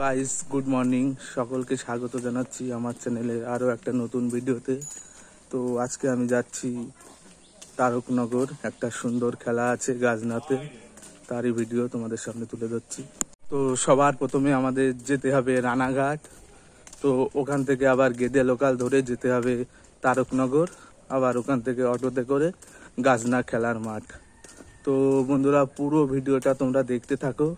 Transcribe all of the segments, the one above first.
Guys, good morning. সকলকে স্বাগত জানাচ্ছি আমার চ্যানেলের আরও একটা নতুন ভিডিওতে। তো আজকে আমি যাচ্ছি তারকনগর। একটা সুন্দর খেলা আছে গাজনাতে, তারই ভিডিও তোমাদের সামনে তুলে ধরছি। তো সবার প্রথমে আমাদের যেতে হবে রানাঘাট। তো ওখান থেকে আবার গেদে লোকাল ধরে যেতে হবে তারকনগর, আবার ওখান থেকে অটোতে করে গাজনা খেলার মাঠ। তো বন্ধুরা, পুরো ভিডিওটা তোমরা দেখতে থাকো,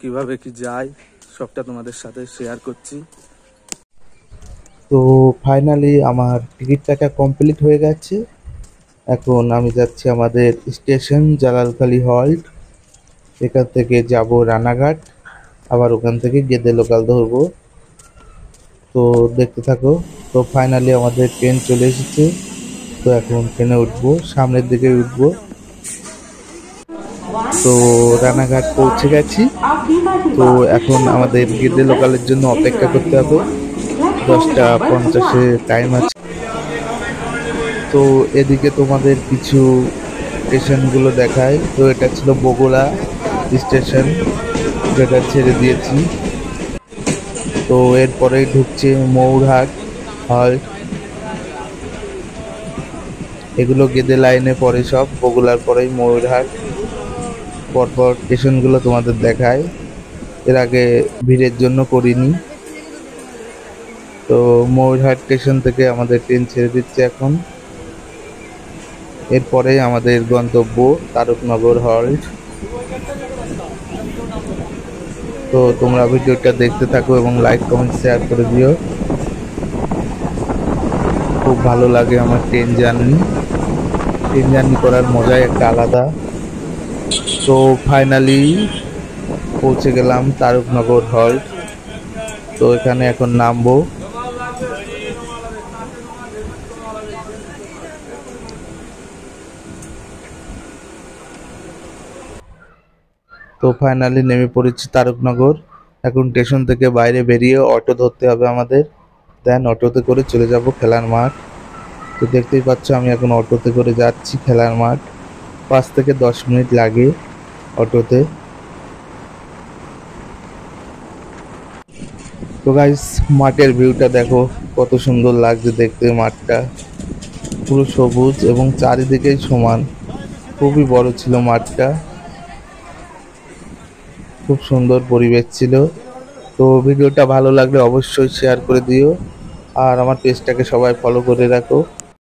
কিভাবে কি যায় সবটা তোমাদের সাথে শেয়ার করছি। তো ফাইনালি আমার টিকিট কাটা কমপ্লিট হয়ে গেছে। এখন আমি যাচ্ছি আমাদের স্টেশন জালালখালি হল্ট। এখান থেকে যাব রানাঘাট, আবার ওখান থেকে গেদে লোকাল ধরবো। তো দেখতে থাকো। তো ফাইনালি আমাদের ট্রেন চলে এসেছে। তো এখন ট্রেনে উঠবো, সামনের দিকে উঠবো। তো রানাঘাট পৌঁছে গেছি। তো এখন আমাদের গেদে লোকালের জন্য অপেক্ষা করতে হবে। 10:50 টাইম আছে। তো এদিকে তোমাদের কিছু স্টেশনগুলো দেখায়। তো এটা ছিল বগুড়া স্টেশন, যেটা ছেড়ে দিয়েছি। তো এরপরেই ঢুকছে মৌরহাট হল্ট। এগুলো গেদে লাইনে পড়ে, সব বগুড়ার পরেই ময়ূরহাট। পরপর স্টেশনগুলো তোমাদের দেখায়, এর আগে ভিড়ের জন্য করিনি। তো ময়ূরহাট স্টেশন থেকে আমাদের ট্রেন ছেড়ে দিচ্ছে এখন। এরপরে আমাদের গন্তব্য তারকনগর হল্ট। তো তোমরা ভিডিওটা দেখতে থাকো এবং লাইক কমেন্ট শেয়ার করে দিও। খুব ভালো লাগে আমার ট্রেন জার্নি করার মজাই একটা আলাদা। তো ফাইনালি পৌঁছে গেলাম তারকনগর হল্ট। তো এখানে এখন নামবো। তো ফাইনালি নেমে পড়েছি তারকনগর। এখন স্টেশন থেকে বাইরে বেরিয়ে অটো ধরতে হবে আমাদের, দেন অটোতে করে চলে যাব খেলার মাঠ। তো দেখতেই পাচ্ছ আমি এখন অটোতে করে যাচ্ছি খেলার মাঠ। 5 থেকে 10 মিনিট লাগে অটোতে। তো গাইস, মাঠের ভিউটা দেখো, কত সুন্দর লাগছে দেখতে। মাঠটা পুরো সবুজ এবং চারিদিকেই সমান। খুবই বড় ছিল মাঠটা, খুব সুন্দর পরিবেশ ছিল। তো ভিডিওটা ভালো লাগলে অবশ্যই শেয়ার করে দিও, আর আমার পেজটাকে সবাই ফলো করে রাখো।